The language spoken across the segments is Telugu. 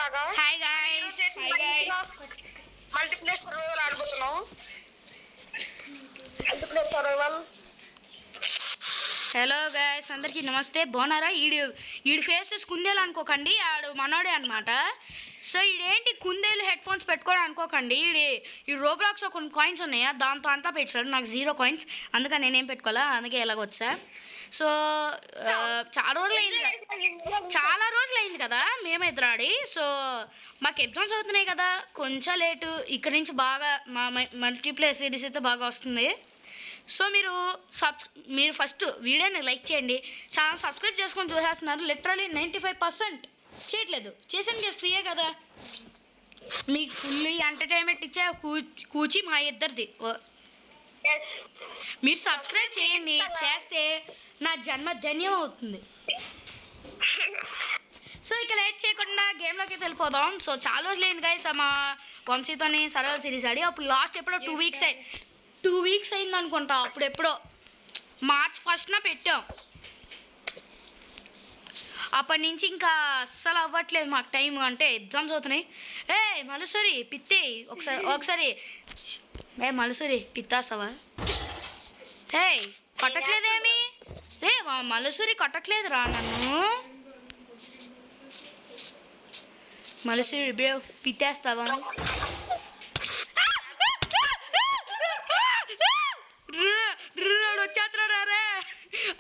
హాయ్ గైస్ మల్టీప్లేయర్ సర్వైవల్ ఆడుతున్నాం. Multiplayer survival. హలో గైస్, అందరికీ నమస్తే. బాగున్నారా? ఈడు ఫేసెస్ కుందేలు అనుకోకండి, ఆడు మనోడే అనమాట. సో ఈడేంటి కుందేలు హెడ్ ఫోన్స్ పెట్టుకోవడం అనుకోకండి. ఈ రోబ్లాక్స్ కొన్ని కాయిన్స్ ఉన్నాయా, దాంతో అంతా పెట్టాడు. నాకు 0 కాయిన్స్, అందుకని నేనేం పెట్టుకోవాలా, అందుకే ఎలాగొచ్చా. సో చాలా రోజులైంది కదా మేమిద్దరు ఆడి. సో మాకు ఎగ్జామ్స్ అవుతున్నాయి కదా, కొంచెం లేటు. ఇక్కడ నుంచి బాగా మా మల్టీప్లేయర్ సిరీస్ అయితే బాగా వస్తుంది. సో మీరు ఫస్ట్ వీడియోని లైక్ చేయండి, ఛానల్ సబ్స్క్రైబ్ చేసుకొని చూసేస్తున్నారు. లిటరలీ 95% చేయట్లేదు. చేసాను కదా, ఫ్రీయే కదా, మీకు ఫుల్ ఎంటర్టైన్మెంట్ ఇచ్చే కూచి మా ఇద్దరిది. మీరు సబ్స్క్రైబ్ చేయండి, చేస్తే నా జన్మ ధన్యం అవుతుంది. సో ఇక లేట్ చేయకుండా గేమ్లోకి వెళ్ళిపోదాం. సో చాలా రోజులు అయింది గైస్ మా వంశీతోని సర్వైవల్ సిరీస్ ఆడి. అప్పుడు లాస్ట్ ఎప్పుడో 2 వీక్స్ అయింది అనుకుంటా. అప్పుడు ఎప్పుడో మార్చ్ 1న పెట్టాం. అప్పటి నుంచి ఇంకా అస్సలు అవ్వట్లేదు మాకు టైం. అంటే ఎగ్జామ్స్ అవుతున్నాయి. మలుసూరి పిత్తే ఒకసారి మలుసూరి పిత్తాస్తావా? కొట్టట్లేదేమి రే మలుసూరి, కొట్టట్లేదురా నన్ను. మలుసూరి బ్రో పిత్తేస్తావా? వచ్చేస్తున్నాడు రే,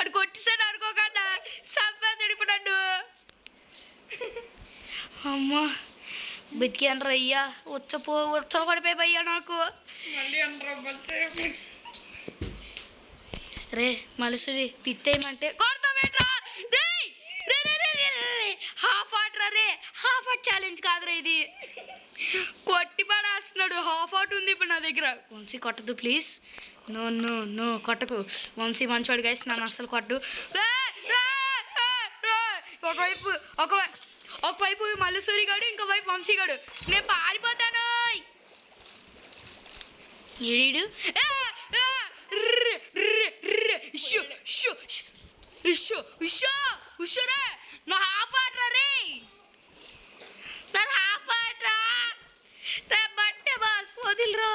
అడు కొట్టిసాడు అనుకోకుండా సంపేదడిపోయాడు. అమ్మా బతికాను అయ్యా, ఉచ్చలు పడిపోయి నాకు. రే మలుసూరి పిత్తేయమంటే కొడతావేట్రా? హాఫ్ ఆర్ట్ ఛాలెంజ్ కాదురా ఇది, కొట్టి పడేస్తున్నాడు. హాఫ్ ఆర్ట్ ఉంది ఇప్పుడు నా దగ్గర. వంశీ కొట్టదు ప్లీజ్. నో కొట్టకు వంశీ, మంచివాడు గైస్, నన్ను అస్సలు కొట్టు. ఒకవైపు మల్లుసూరి గాడు, ఇంకోవైపు వంశీ గాడు. నేను పారిపోతాను. ఏడు నా హాఫ్ ఆర్ట్ రే, బట్టే బాస్ వదిలిరా.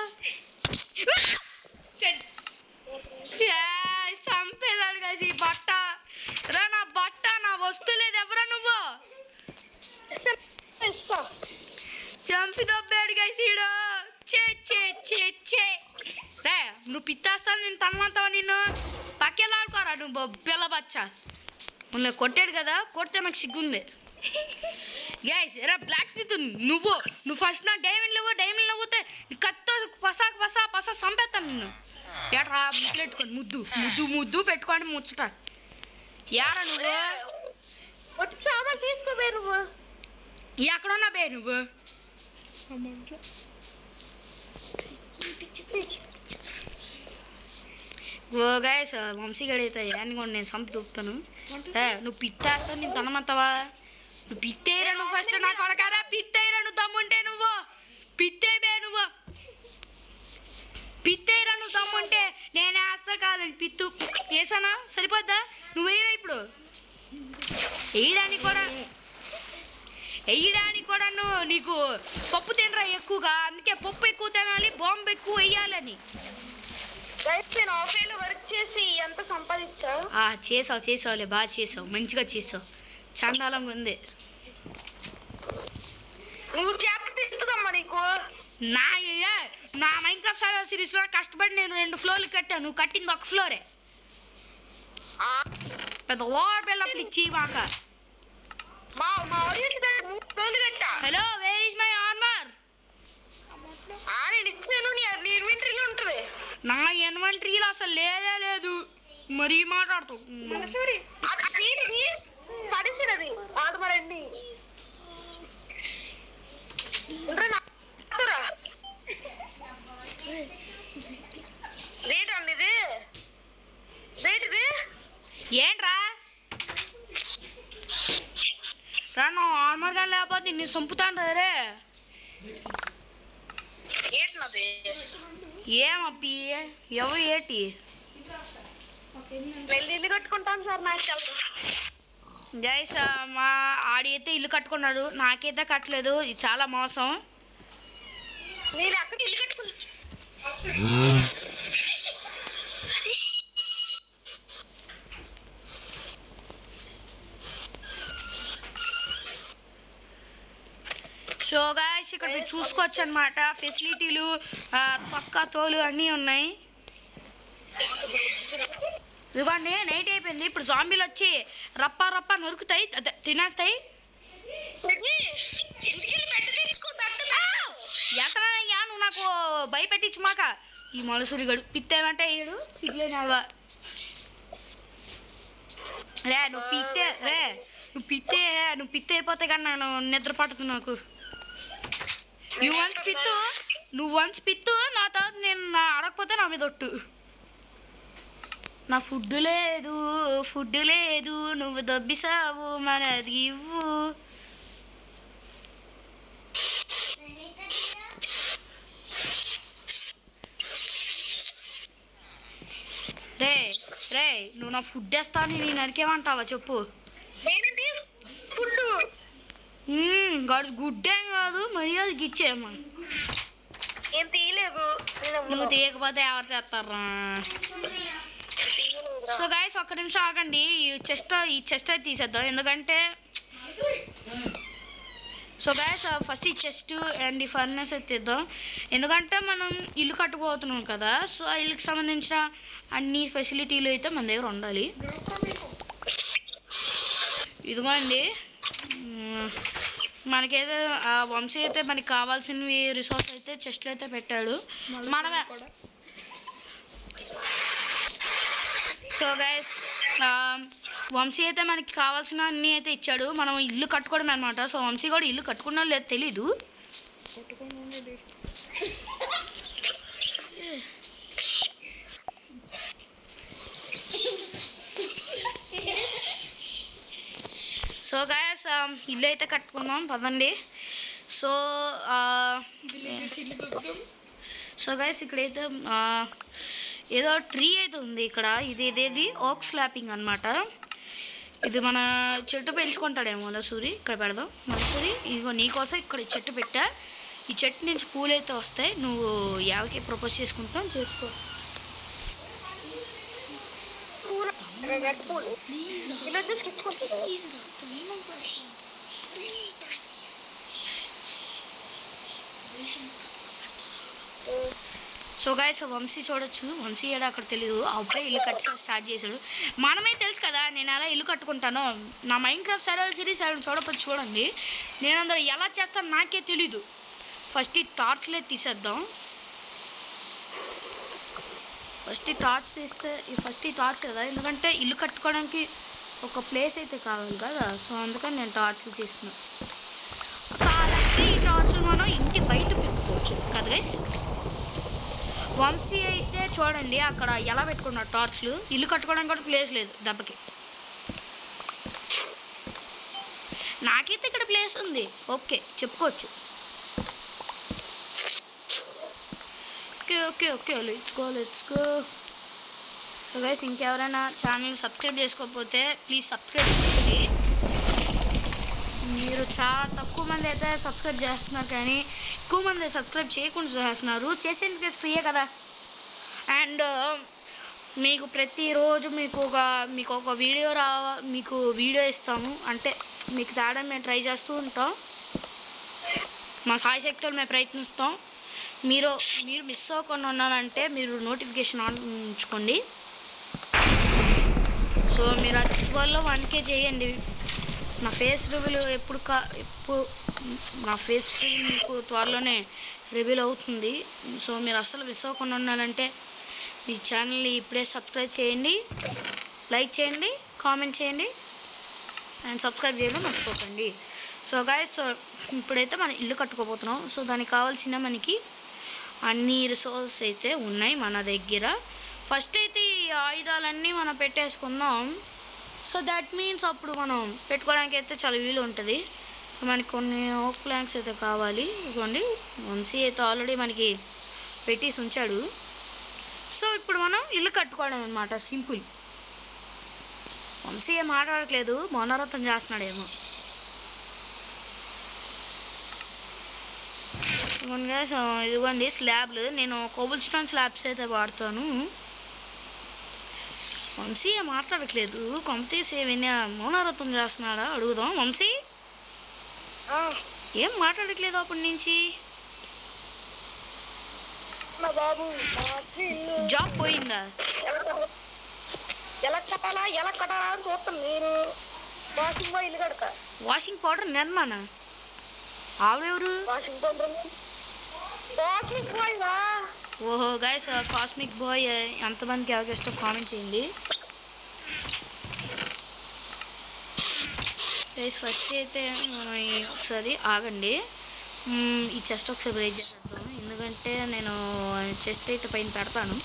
చంపేదాడు కాసి ఈ బట్ట రా, నా బట్ట నా వస్తులేదు. ఎవరా నువ్వు? చంపి దొబ్బాడు కాసీడు. రే నువ్వు పిత్తేస్తాను, నేను తనమంతావా నిన్ను? పక్కెళ్ళాడుకోరా నువ్వు పిల్ల బచ్చా. మొన్న కొట్టాడు కదా, కొడితే నాకు సిగ్గుంది గైస్. ఎరా బ్లాక్ స్మిత్, నువ్వు ఫస్ట్ నా డైమండ్ లేకపోతే కత్తో పసా చంపేస్తాను నిన్ను. ఏట్రా ముద్దులు పెట్టుకోండి, ముద్దు పెట్టుకోండి ముచ్చట. యారా నువ్వు? ఎక్కడున్నా బే నువ్వు? ఓ గైస్ వంశీగడ అయితే అనుకోండి, నేను చంపి దొప్పుతాను. నువ్వు పిత్తేస్తావు, నేను తనమంతావా? నువ్వు పిత్తేరా నువ్వు ఫస్ట్. నా కొడకారా పిత్తేరా నువ్వు, దమ్ముంటే నువ్వు పిత్తేబే. నువ్వు పిత్తేరా నువ్వు, దమ్ముంటే నేను వేస్తా. కాదండి పిత్తు వేసానా సరిపోద్దా? నువ్వు వేయరా ఇప్పుడు. వేయడానికి కూడా నీకు పప్పు తినరా ఎక్కువగా, అందుకే పప్పు ఎక్కువ తినాలి, బాంబు ఎక్కువ వేయాలని. వర్క్ చేసి ఎంత సంపాదించావు? చేసావులే, బాగా చేసావు, మంచిగా చేసావు, చండాలంగా ఉంది. నువ్వు చేస్తుందమ్మా నీకు. నా మైన్క్రాఫ్ట్ సర్వైవల్ సిరీస్ లో కష్టపడి నేను 2 ఫ్లోర్లు కట్టాను, నువ్వు కట్టింది 1 ఫ్లోరే. పెద్ద ఓవర్ బిల్డప్లు ఇచ్చి మాక. Hello, where is my armour? నా ఇన్వెంటరీలో అసలు లేదు. మరీ మాట్లాడుతావు. ఏంట్రా రా, నా ఆర్మర్ గా లేకపోతే నీ చంపుతాను రే. ఏమప్పి ఎవరు ఏటి ఇల్లు కట్టుకుంటాను సార్. నాకు గైస్ మా ఆడి అయితే ఇల్లు కట్టుకున్నాడు, నాకైతే కట్టలేదు. ఇది చాలా మోసం. నేను ఎక్కడ ఇల్లు కట్టుకున్నా. సో గైస్ ఇక్కడ మీరు చూసుకోవచ్చు అనమాట, ఫెసిలిటీలు పక్కా తోలు అన్నీ ఉన్నాయి. ఇదిగోండి నైట్ అయిపోయింది, ఇప్పుడు జాంబీలు వచ్చి రప్ప రప్ప నరుకుతాయి, తినేస్తాయి. ఎత్తనయ్యా నువ్వు నాకు భయపెట్టించు మాక. ఈ మలసూరి గడు పిత్తేమంటే ఏడు సిగ్లేనావా రే, నువ్వు పిత్తే అయిపోతే కానీ నేను నిద్ర పడుతుంది నాకు. నువ్వు వన్స్ పిత్తు నా తర్వాత నేను అడగకపోతే నా మీద ఒట్టు. నా ఫుడ్ లేదు నువ్వు దొబ్బిసావు మనది ఇవ్వు. రే నువ్వు నా ఫుడ్ వేస్తావు, నేను నరికేమంటావా చెప్పు. గుడ్ ఏం కాదు, మర్యాదకి ఇచ్చేయమ్మా. ఏం తీయలేదు, నువ్వు తీయకపోతే ఎవరు తెస్తారా? సో గైస్ ఒక్క నిమిషం ఆగండి, ఈ చెస్ట్ అయితే తీసేద్దాం. ఎందుకంటే సో గైస్ ఫస్ట్ ఈ చెస్ట్ అండ్ ఈ ఫర్నెస్ అయితే తీద్దాం. ఎందుకంటే మనం ఇల్లు కట్టుకుపోతున్నాం కదా, సో ఆ ఇల్లుకి సంబంధించిన అన్ని ఫెసిలిటీలు అయితే మన దగ్గర ఉండాలి. ఇదిగోండి మనకైతే వంశీ అయితే మనకి కావాల్సినవి రిసోర్స్ అయితే చెస్ట్లో అయితే పెట్టాడు మనమే. సో గైస్ వంశీ అయితే మనకి కావాల్సిన అన్నీ అయితే ఇచ్చాడు, మనం ఇల్లు కట్టుకోవడం అనమాట. సో వంశీ కూడా ఇల్లు కట్టుకున్నా లేదు తెలీదు. సో గైస్ ఇల్లు అయితే కట్టుకుందాం పదండి. సో గైస్ ఇక్కడైతే ఏదో ట్రీ అయితే ఉంది ఇక్కడ. ఇదేది ఓక్ స్లాపింగ్ అనమాట. ఇది మన చెట్టు పెంచుకుంటాడేమో మనసూరి. ఇక్కడ పెడదాం మనసూరి, ఇదిగో నీకోసం ఇక్కడ చెట్టు పెట్టా. ఈ చెట్టు నుంచి పూలు అయితే వస్తాయి, నువ్వు ఎవరికి ప్రపోజ్ చేసుకుంటావు చేసుకో. సో గైస్ వంశీ చూడొచ్చు, వంశీ ఏడా అక్కడ తెలీదు, అప్పుడే ఇల్లు కట్టి స్టార్ట్ చేశాడు. మనమే తెలుసు కదా నేను ఎలా ఇల్లు కట్టుకుంటానో. నా మైన్క్రాఫ్ట్ సర్వైవల్ సిరీస్ చూడకపోతే చూడండి, నేను అందరూ ఎలా చేస్తాను నాకే తెలీదు. ఫస్ట్ ఈ టార్చ్లే తీసేద్దాం. ఫస్ట్ ఈ టార్చ్ కదా, ఎందుకంటే ఇల్లు కట్టుకోవడానికి ఒక ప్లేస్ అయితే కావాలి కదా. సో అందుకని నేను టార్చ్లు తీస్తున్నాను. కావాలంటే ఈ టార్చ్లు మనం ఇంటి బయట పెట్టుకోవచ్చు కదా గైస్. వంశీ అయితే చూడండి అక్కడ ఎలా పెట్టుకున్నారు టార్చ్లు. ఇల్లు కట్టుకోవడానికి కూడా ప్లేస్ లేదు దెబ్బకి. నాకైతే ఇక్కడ ప్లేస్ ఉంది, ఓకే చెప్పుకోవచ్చు. Okay let's go. గైస్ ఇంకెవరైనా ఛానల్ సబ్స్క్రైబ్ చేసుకోకపోతే ప్లీజ్ సబ్స్క్రైబ్ చేయండి. మీరు చాలా తక్కువ మంది అయితే సబ్స్క్రైబ్ చేస్తున్నారు, కానీ ఎక్కువ మంది సబ్స్క్రైబ్ చేయకుండా చేస్తున్నారు. చేసేందుకు ఫ్రీయే కదా. అండ్ మీకు ప్రతిరోజు మీకు ఒక వీడియో ఇస్తాము. అంటే మీకు తేడా మేము ట్రై చేస్తూ ఉంటాం, మా సాయశక్తులు మేము ప్రయత్నిస్తాం. మీరు మిస్ అవ్వకుండా ఉన్నారంటే మీరు నోటిఫికేషన్ ఆన్ ఉంచుకోండి. సో మీరు త్వరలో 1K చేయండి. నా ఫేస్ రివీల్ నా ఫేస్ రివీల్ మీకు త్వరలోనే రివీల్ అవుతుంది. సో మీరు అస్సలు మిస్ అవ్వకుండా ఉన్నారంటే మీ ఛానల్ని ఇప్పుడే సబ్స్క్రైబ్ చేయండి, లైక్ చేయండి, కామెంట్ చేయండి అండ్ సబ్స్క్రైబ్ చేయడం మర్చిపోకండి. సో గైస్ ఇప్పుడైతే మనం ఇల్లు కట్టుకోబోతున్నాం. సో దానికి కావాల్సిన మనకి అన్ని రిసోర్స్ అయితే ఉన్నాయి మన దగ్గర. ఫస్ట్ అయితే ఈ ఆయుధాలన్నీ మనం పెట్టేసుకుందాం. సో దట్ మీన్స్ అప్పుడు మనం పెట్టుకోవడానికి అయితే చాలా వీలు ఉంటుంది. మనకి కొన్ని ఓక్ ప్లాంక్స్ అయితే కావాలి. ఇదిగోండి వంశీ అయితే ఆల్రెడీ మనకి పెట్టేసి ఉంచాడు. సో ఇప్పుడు మనం ఇల్లు కట్టుకోవడం అనమాట, సింపుల్. వంశీ ఏం మాట్లాడట్లేదు, మౌనవ్రతం చేస్తున్నాడేమో. ఇదిగోండి స్లాబ్లు, నేను కోబుల్ స్టోన్ స్లాబ్స్ అయితే వాడతాను. వంశీ ఏం మాట్లాడట్లేదు, కొంపతీసి ఏమైనా మౌనవ్రతం చేస్తున్నాడా అడుగుదాం. వంశీ ఏం మాట్లాడట్లేదు అప్పటి నుంచి. జాబ్ పోయిందా? ఎలా కట్టాలా అని చూస్తాను నేను. వాషింగ్ బాయ్ ఇల్లు కడతా. వాషింగ్ పౌడర్ నిర్మాణ ఆవిడెవరు? వాషింగ్ పౌడర్ కాస్మిక్ బాయ్ రా. ఓహో గైస్, కాస్మిక్ బాయ్ ఎంతమందికి ఎవరికి ఇష్టం కామెంట్ చేయండి గైస్. ఫస్ట్ అయితే మనం ఒకసారి ఆగండి, ఈ చెస్ట్ ఒకసారి బ్రేక్ చేసేద్దాం. ఎందుకంటే నేను చెస్ట్ అయితే పైన పెడతాను,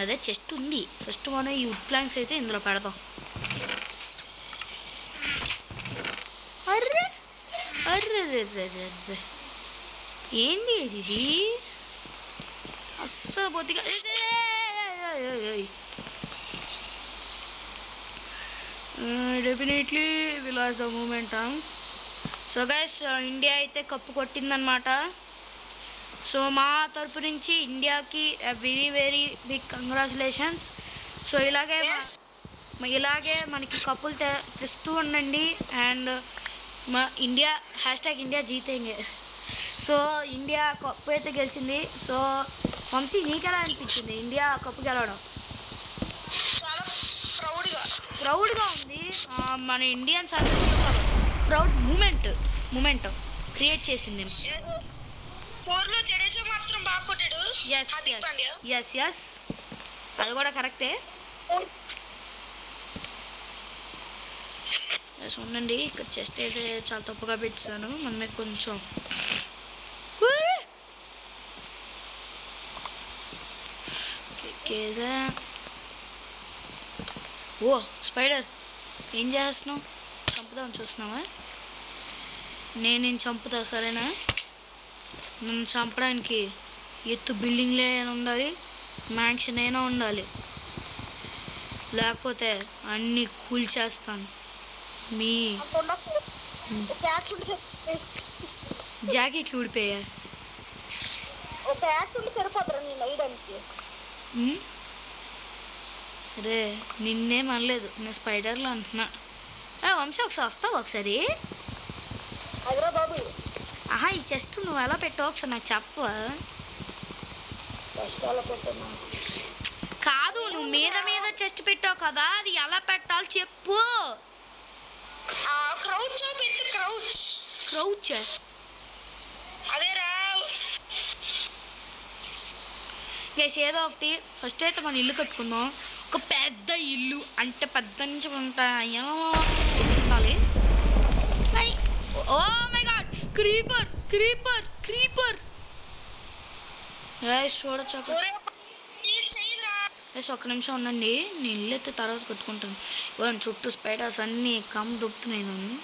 అదే చెస్ట్ ఉంది. ఫస్ట్ మనం ఈ వుడ్ ప్లాంక్స్ అయితే ఇందులో పెడదాం. అర్రే అర్రే అర్రే ఏంది ఇది అస్సలు బొద్దిగా. Definitely will loss the momentum. So guys, India అయితే కప్పు కొట్టిందనమాట. సో మా తరపు నుంచి ఇండియాకి very very big congratulations. So ఇలాగే మనకి కప్పులు తెస్తూ ఉండండి. అండ్ మా ఇండియా #ఇండియా జీతేంగే. సో ఇండియా కప్పు అయితే గెలిచింది. సో వంశీ, నీకెలా అనిపించింది ఇండియా కప్పు గెలవడం? చాలా ప్రౌడ్గా ఉంది. మన ఇండియన్స్ అందరికీ ప్రౌడ్ మూమెంట్ క్రియేట్ చేసింది. జడేజా మాత్రం బాగా కొట్టాడు. ఎస్ అది కూడా కరెక్టే. ఉండండి, ఇక్కడ చెస్ట్ అయితే చాలా తప్పుగా పెట్టాను. మన మీద కొంచెం ఓ స్పైడర్, ఏం చేస్తున్నావు? చంపుదామని చూస్తున్నావా? నేను చంపుతా, సరేనా? నన్ను చంపడానికి ఎత్తు బిల్డింగ్లే ఉండాలి, మ్యాన్షన్ అయినా ఉండాలి, లేకపోతే అన్నీ కూల్చేస్తాను. మీ జాకెట్లు ఊడిపోయా? రే నిన్నేం అనలేదు, నేను స్పైడర్లో అంటున్నా. వంశీ ఒకసారి వస్తావు ఒకసారి? ఆహా, ఈ చెస్ట్ నువ్వు ఎలా పెట్టావు ఒకసారి నాకు చెప్పవా? కాదు, నువ్వు మీద చెస్ట్ పెట్టావు కదా, అది ఎలా పెట్టాలి చెప్పు. క్రౌచ్ అదేరా గైస్, ఏదో ఒకటి. ఫస్ట్ అయితే మనం ఇల్లు కట్టుకుందాం. ఒక పెద్ద ఇల్లు అంటే పెద్ద నుంచి ఉంటాయో ఉండాలి. ఓ మై గాడ్, క్రీపర్ చూడొచ్చు. ఒక్క నిమిషం ఉండండి, నేను ఇల్లు అయితే తర్వాత కట్టుకుంటాను. ఇవన్నీ చుట్టూ స్పైడర్స్ అన్నీ దొప్పుతున్నాయి నన్ను.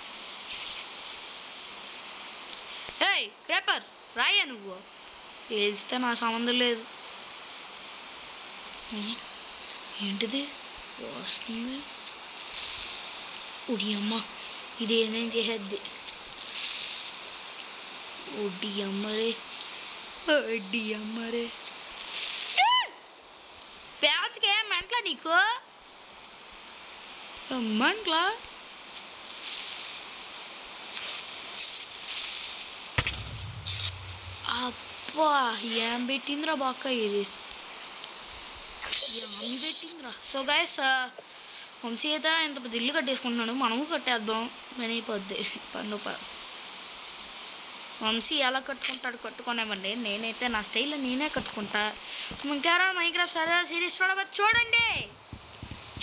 ఏయ్ క్రేపర్, రాయా నువ్వు ఏదిస్తే నా సంబంధం లేదు. ఏంటిది వస్తుంది? ఉడి అమ్మ, ఇది ఏమేం చేసేద్ది? ఒడ్డి అమ్మరే ప్యాచ్కే మంటలా నీకు? మంటలా? అబ్బా, ఏం పెట్టిందిరా బాక్క, ఇది ఏమి పెట్టిందిరా. సో గైస్, వంశీ అయితే ఇంత పెద్ద ఇల్లు కట్టేసుకుంటున్నాడు, మనము కట్టేద్దాం, పని అయిపోద్ది. వంశీ ఎలా కట్టుకునేవ్వండి, నేనైతే నా స్టైల్లో నేనే కట్టుకుంటా. ఇంకెవరైనా మైన్క్రాఫ్ట్ సర్వైవల్ సిరీస్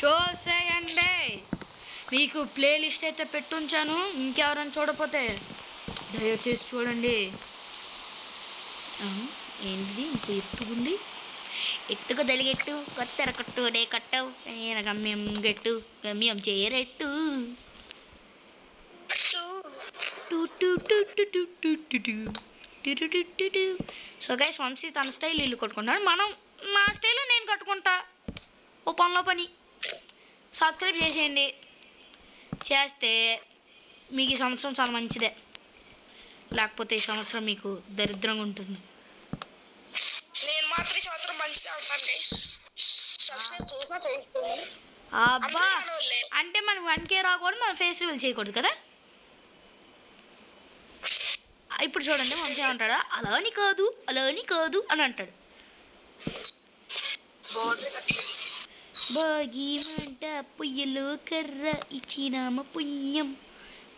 చూసేయండి. మీకు ప్లేలిస్ట్ అయితే పెట్టుంచాను, ఇంకెవరైనా చూడకపోతే దయచేసి చూడండి. ఏంటిది ఇంత ఎత్తుకుంది? ఎత్తుకు తలిగెట్టు, కొత్తెర కట్టు, నే కట్టవు, నేను గమ్యం గెట్టు, గమ్యం చేరెట్టు. సో గైస్, వంశీ తన స్టైల్ ఇల్లు కట్టుకుంటాడు, నా స్టైల్లో నేను కట్టుకుంటా. ఓ పనిలో పని. సబ్స్క్రైబ్ చేసేయండి. చేస్తే మీకు ఈ సంవత్సరం చాలా మంచిదే, లేకపోతే ఈ సంవత్సరం మీకు దరిద్రంగా ఉంటుంది. నేను మాత్రం ఈ సంవత్సరం మంచిగా ఉంటాను గైస్. సబ్స్క్రైబ్ చేసినా చేయండి. అబ్బా, అంటే మనం 1K రాకూడదు, మనం ఫేస్ రివీల్ చేయకూడదు కదా. ఇప్పుడు చూడండి మంచిగా ఏమంటాడా, అలా అని కాదు అని అంటాడు. భోగి మంట పొయ్యలో కర్ర ఇచ్చినామ పుణ్యం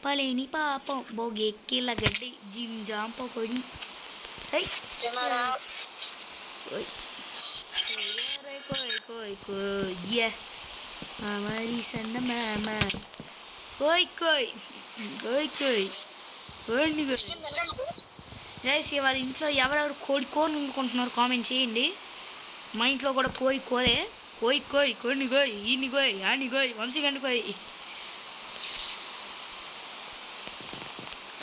పలేని పాపం భోగెక్కిల గడ్డి జింజాం పొడి. మరి సన్న మామ కోయ్ కోయ్ కోయ్ కోయ్ కోండి కోయ్. రైస్ వాళ్ళ ఇంట్లో ఎవరెవరు కోడి వండుకుంటున్నారు కామెంట్ చేయండి. మా ఇంట్లో కూడా కోడి కోరే. కోయ్ కోయ్ కోడిని కోయ్, ఈని కోయ్, ఆని కోయ్, వంశీగండి కోయ్.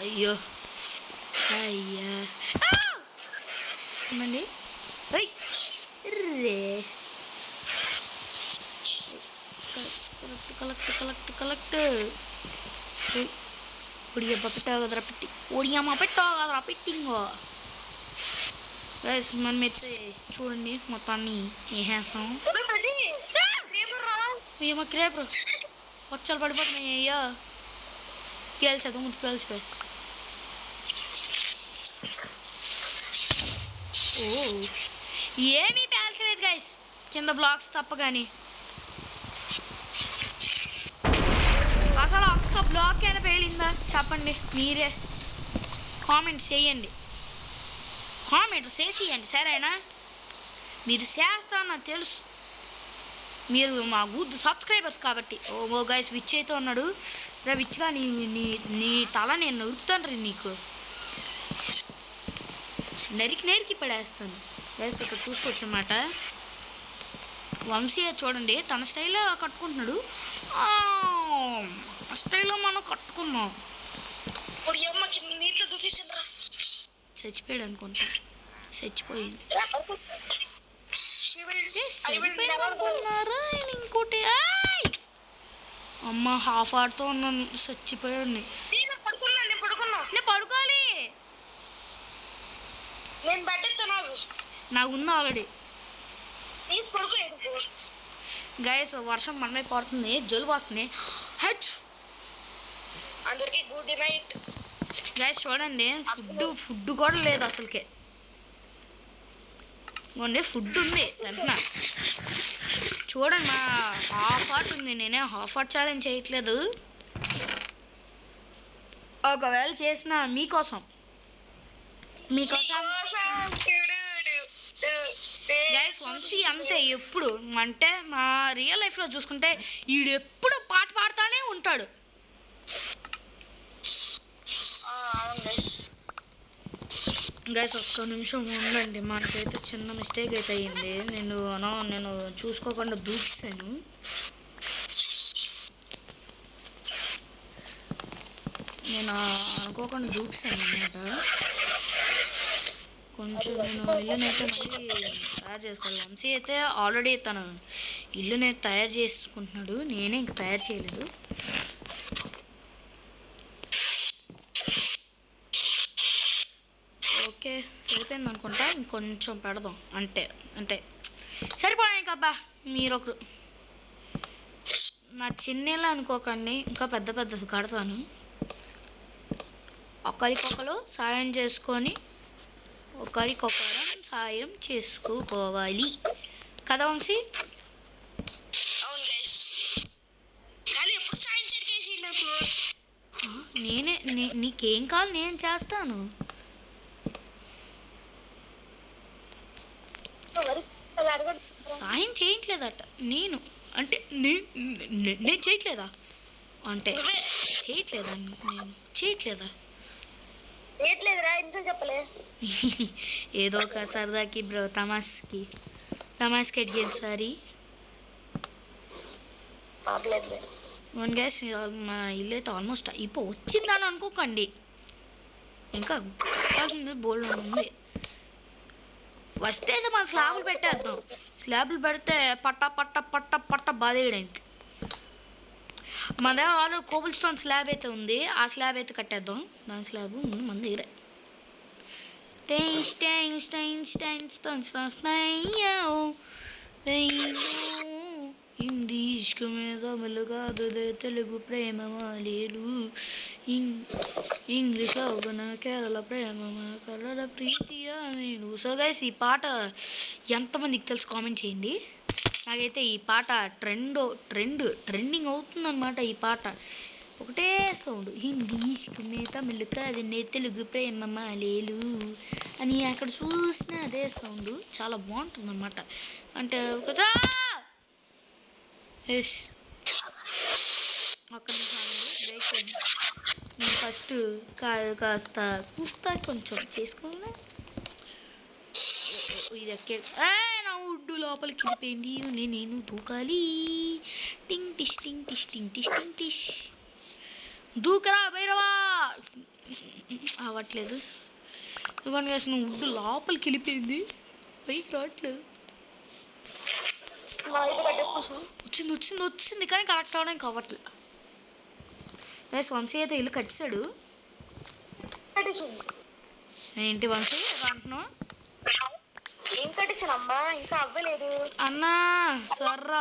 అయ్యో అయ్యా ఏమండి రే కలెక్ట్ ఒడియమ్మ పెట్టాగదరా పెట్టి, ఒడియమ్మ పెట్టాగదరా పెట్టింగో. రైస్ మనమైతే చూడండి మొత్తాన్ని వేసేస్తాం. ఏమో క్రేపర్ వచ్చాలు పడిపోతున్నాయి. అయ్యా పేల్చేద్దాం, ముందు పేల్చిపోయి. ఓ ఏమీ పేల్చలేదు గైస్, కింద బ్లాక్స్ తప్ప. కానీ అసలు ఒక్క బ్లాక్ అయినా పేలిందా చెప్పండి, మీరే కామెంట్ చేయండి. కామెంట్ చేసేయండి సరేనా. మీరు చేస్తానని తెలుసు, మీరు మా గుడ్ సబ్స్క్రైబర్స్ కాబట్టి. ఓ గైస్ విచ్ అయితే ఉన్నాడు రా. విచ్గా నీ నీ నీ తల నేను నరుకుతాను రీ, నీకు నరికి పడేస్తాను. గైస్ ఇక్కడ చూసుకోవచ్చు అన్నమాట. వంశీ చూడండి తన స్టైల్లో కట్టుకుంటున్నాడు. ఆ స్టైల్లో మనం కట్టుకున్నాం. చచ్చిపోయాడు అనుకుంటా, చచ్చిపోయింది. అనుకున్నారా ఇంకోటి. అమ్మ హాఫ్ ఆర్తో ఉన్నాను, చచ్చిపోయాడు. నేను పడుకోవాలి, నాకు ఉంది ఆల్రెడీ. గైస్ వర్షం మనమే పడుతుంది, జలుబు వస్తుంది. అందరికి గుడ్ నైట్ గైస్. చూడండి ఫుడ్ కూడా లేదు అసలుకే. ఫుడ్ ఉంది తింటున్నా. చూడండి మా హాఫ్ హార్ట్ ఉంది, నేనే హాఫ్ హార్ట్ ఛాలెంజ్ చేయట్లేదు. ఒకవేళ చేసిన మీకోసం గైస్. వంశీ అంతే ఎప్పుడు అంటే మా రియల్ లైఫ్లో చూసుకుంటే ఈడు ఎప్పుడు పాట పాడుతూనే ఉంటాడు. గైస్ ఒక్క నిమిషం ఉండండి, మనకైతే చిన్న మిస్టేక్ అయితే అయ్యింది. నేను చూసుకోకుండా దూకిస్తాను. నేను అనుకోకుండా దూకిస్తాను అన్నమాట. కొంచెం నేను ఇల్లునైతే మళ్ళీ తయారు చేసుకోవాలి. వంశీ అయితే ఆల్రెడీ తన ఇల్లునైతే తయారు చేసుకుంటున్నాడు, నేనే ఇంక తయారు చేయలేదు. ఓకే సరిపోయింది అనుకుంటా, ఇంకొంచెం పెడదాం. అంటే సరిపోయాయి ఇంకబ్బా. మీరొకరు నా చిన్నెలా అనుకోకండి, ఇంకా పెద్ద పెద్దది కడతాను. ఒకరికొకరు సాయం చేసుకొని ఒకరికొకరం సాయం చేసుకోవాలి కదా వంశీ. నీకేం కావాలి నేను చేస్తాను. సాయం చేయట్లేదట నేను, అంటే నేను చేయట్లేదా, అంటే చేయట్లేదా, నేను చేయట్లేదా, ఏదో ఒక సరదాకి బ్రో, తమాస్కి అడిగాను సారీ. వన్ గ్యాస్ మన ఇల్లు అయితే ఆల్మోస్ట్ వచ్చిందని అనుకోకండి, ఇంకా కట్టాల్సింది బోల్డ్ ఉంది. ఫస్ట్ అయితే మన స్లాబులు పెట్టేద్దాం. స్లాబులు పెడితే పట్ట బాధేయడానికి. మన దగ్గర ఆల్రెడీ కోబుల్ స్టోన్ స్లాబ్ అయితే ఉంది, ఆ స్లాబ్ అయితే కట్టేద్దాం. దాని స్లాబ్ ఉంది మన దగ్గర. హిందీ ఇష్క మీద మెలుగాదులే తెలుగు ప్రేమ మాలేలు, ఇంగ్లీష్ అవగన కేరళ ప్రేమ కలల ప్రీతియా నేను. సో గైస్ ఈ పాట ఎంతమందికి తెలుసు కామెంట్ చేయండి. నాకైతే ఈ పాట ట్రెండింగ్ అవుతుందన్నమాట. ఈ పాట ఒకటే సౌండ్, హిందీ ఇష్క మీద తమిళ కాదనే తెలుగు ప్రేమ మాలేలు అని అక్కడ చూసిన అదే సౌండ్ చాలా బాగుంటుంది అన్నమాట. అంటే ఒక ఒక్క నిమిషం బ్రేక్. నేను ఫస్ట్ కాస్త కుస్తా కొంచెం చేసుకోవాలా. ఇది ఎక్కే నా ఉడ్డు లోపలికి వెళ్ళిపోయింది, నేను దూకాలి. టింగ్ టిష్ టింగ్ టిష్ టింగ్ టిష్ టింగ్ టిష్. దూకరా భైరవా. అవ్వట్లేదు. ఇవన్నీ వేసిన ఉడ్డు లోపలికి వెళ్ళిపోయింది, పైకి రావట్లేదు. వచ్చింది కానీ కరెక్ట్ అవ్వడానికి అవ్వట్లేదు. వేసి వంశీ అయితే ఇల్లు కట్టాడు. ఏంటి వంశీ అంటున్నావు? ఏం కట్టించానమ్మా, ఇంకా అవ్వలేదు అన్నా. సర్రా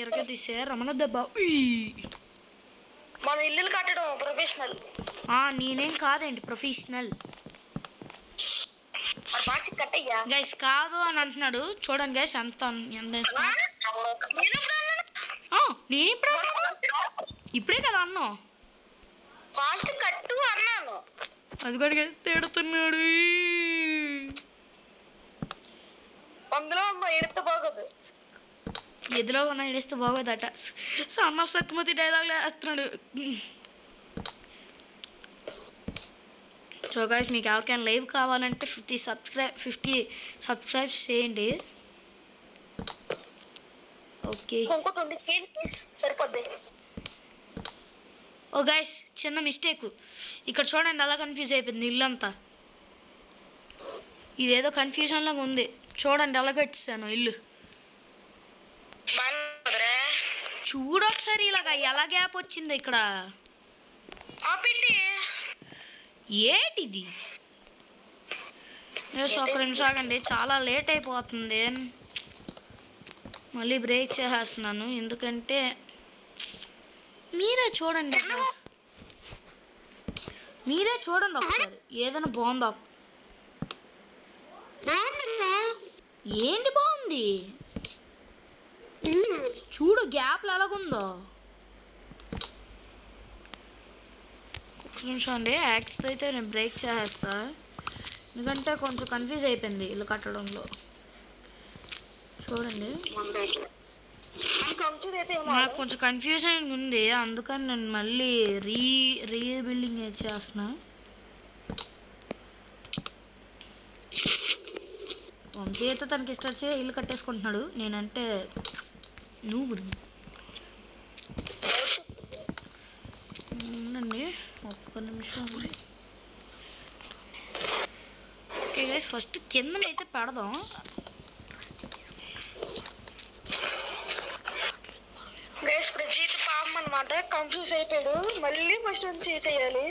ఎరక తీసే రమణ దెబ్బ. మన ఇల్లు కట్టడం ప్రొఫెషనల్. నేనేం కాదండి ప్రొఫెషనల్. గైస్ కాదు అని అంటున్నాడు. చూడండి గైస్ ఎంత నేను ఇప్పుడే కదా అన్నావు. అది కూడా గైస్ తిడుతున్నాడు. ఎదులో ఉన్న ఏడిస్తే బాగోదట. సన్న సత్యమతి డైలాగ్ వేస్తున్నాడు. సో గైస్ మీకు ఎవరికైనా లైవ్ కావాలంటే 50 సబ్స్క్రైబ్స్ చేయండి. ఓకే. ఓ గైస్ చిన్న మిస్టేక్. ఇక్కడ చూడండి అలా కన్ఫ్యూజ్ అయిపోయింది ఇల్లు అంతా. ఇదేదో కన్ఫ్యూజన్ లాగా ఉంది. చూడండి ఎలా కట్టిస్తాను ఇల్లు. చూడొకసారి ఇలాగా ఎలా గ్యాప్ వచ్చింది ఇక్కడ. ఏంటిది? ఒక నిమిషం ఆగండి, చాలా లేట్ అయిపోతుంది. మళ్ళీ బ్రేక్ చేసేస్తున్నాను ఎందుకంటే మీరే చూడండి ఒకసారి. ఏదైనా బాగుందా? ఏంటి బాగుంది? చూడు గ్యాప్లు ఎలాగుందో. ఒక నిమిషం అండి, యాక్స్ అయితే నేను బ్రేక్ చేసేస్తా ఎందుకంటే కొంచెం కన్ఫ్యూజ్ అయిపోయింది ఇల్లు కట్టడంలో. చూడండి నాకు కొంచెం కన్ఫ్యూజన్ ఉంది, అందుకని నేను మళ్ళీ రీబిల్డింగ్ చేస్తున్నా. వంశీ అయితే తనకి ఇష్టం వచ్చే ఇల్లు కట్టేసుకుంటున్నాడు. నేనంటే నువ్వు ఉండండి ఒక్క నిమిషం. ఓకే గైస్ ఫస్ట్ కిందనైతే పెడదాం. ప్రజీత్ పాపం అన్నమాట, కన్ఫ్యూజ్ అయిపోయాడు. మళ్ళీ ఫస్ట్ నుంచి చేయాలి.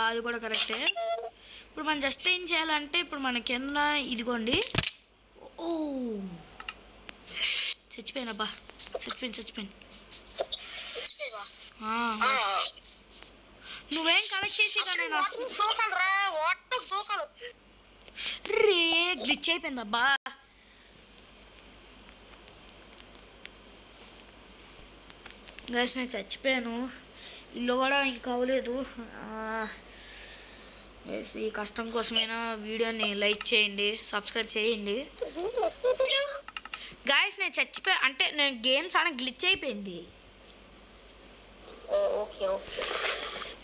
అది కూడా కరెక్టే. ఇప్పుడు మనం జస్ట్ ఏం చేయాలంటే ఇప్పుడు మన కింద ఇదిగోండి. ఓ చచ్చిపోయానబ్బా, చచ్చిపోయాను. నువ్వేం కలెక్ట్ చేసి రే గ్లిచ్ అయిపోయిందబ్బా. గైస్ నేను చచ్చిపోయాను, ఇల్లు కూడా ఇంకా అవ్వలేదు. ఈ కష్టం కోసమైనా వీడియోని లైక్ చేయండి, సబ్స్క్రైబ్ చేయండి. గాయస్ నేను చచ్చిపోయా అంటే నేను గేమ్స్ ఆడ గ్లిచ్ అయిపోయింది.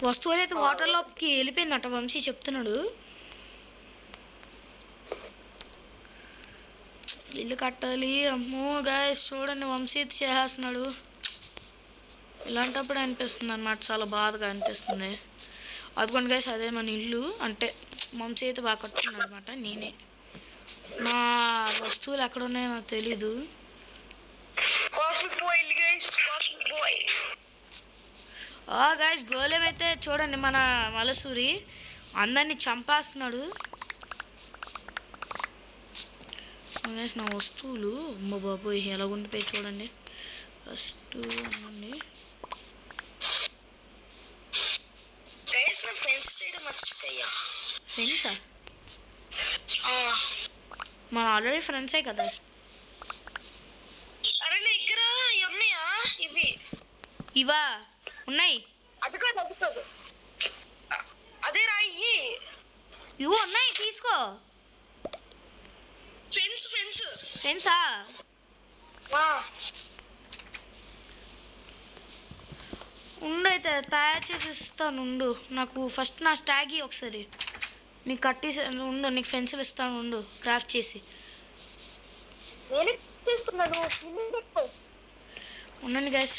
వస్తువులు అయితే వాటర్లోకి వెళ్ళిపోయిందట వంశీ చెప్తున్నాడు. ఇల్లు కట్టాలి. అమ్మో గాయస్ చూడండి వంశీ అయితే చేసేస్తున్నాడు. ఇలాంటప్పుడు అనిపిస్తుంది అన్నమాట, చాలా బాధగా అనిపిస్తుంది. అదిగోండి గైస్ అదే మన ఇల్లు. అంటే వంశీ అయితే బాగా కట్టుకున్నాడు అనమాట. నేనే నా వస్తువులు ఎక్కడ ఉన్నాయో నాకు తెలీదు. Cosmic boy guys, cosmic boy. Guys golem అయితే చూడండి, మన మలసూరి అందరినీ చంపేస్తున్నాడు. గైస్ నా వస్తువులు అమ్మ బాబోయ్ ఎలా ఉండిపోయి చూడండి. ఫస్ట్ అనండి గైస్ నా ఫ్రెండ్స్ చేయడం మర్చిపోయా. ఫ్రెండ్సా? మన ఆల్రెడీ ఫ్రెండ్సే కదా. అరే నీ దగ్గర ఇవి ఉన్నాయా? ఇవా ఉన్నాయి. అది కాదు అదే రాయి. ఇవో ఉన్నాయి తీసుకో. ఫ్రెండ్సా? ఉండైతే తయారు చేసి ఇస్తాను ఉండు. నాకు ఫస్ట్ నా స్టాగ్ ఒకసారి నీకు కట్టేసి ఉండు, నీకు ఫెన్సిల్ ఇస్తాను ఉండు క్రాఫ్ట్ చేసి. ఉండండి గైస్,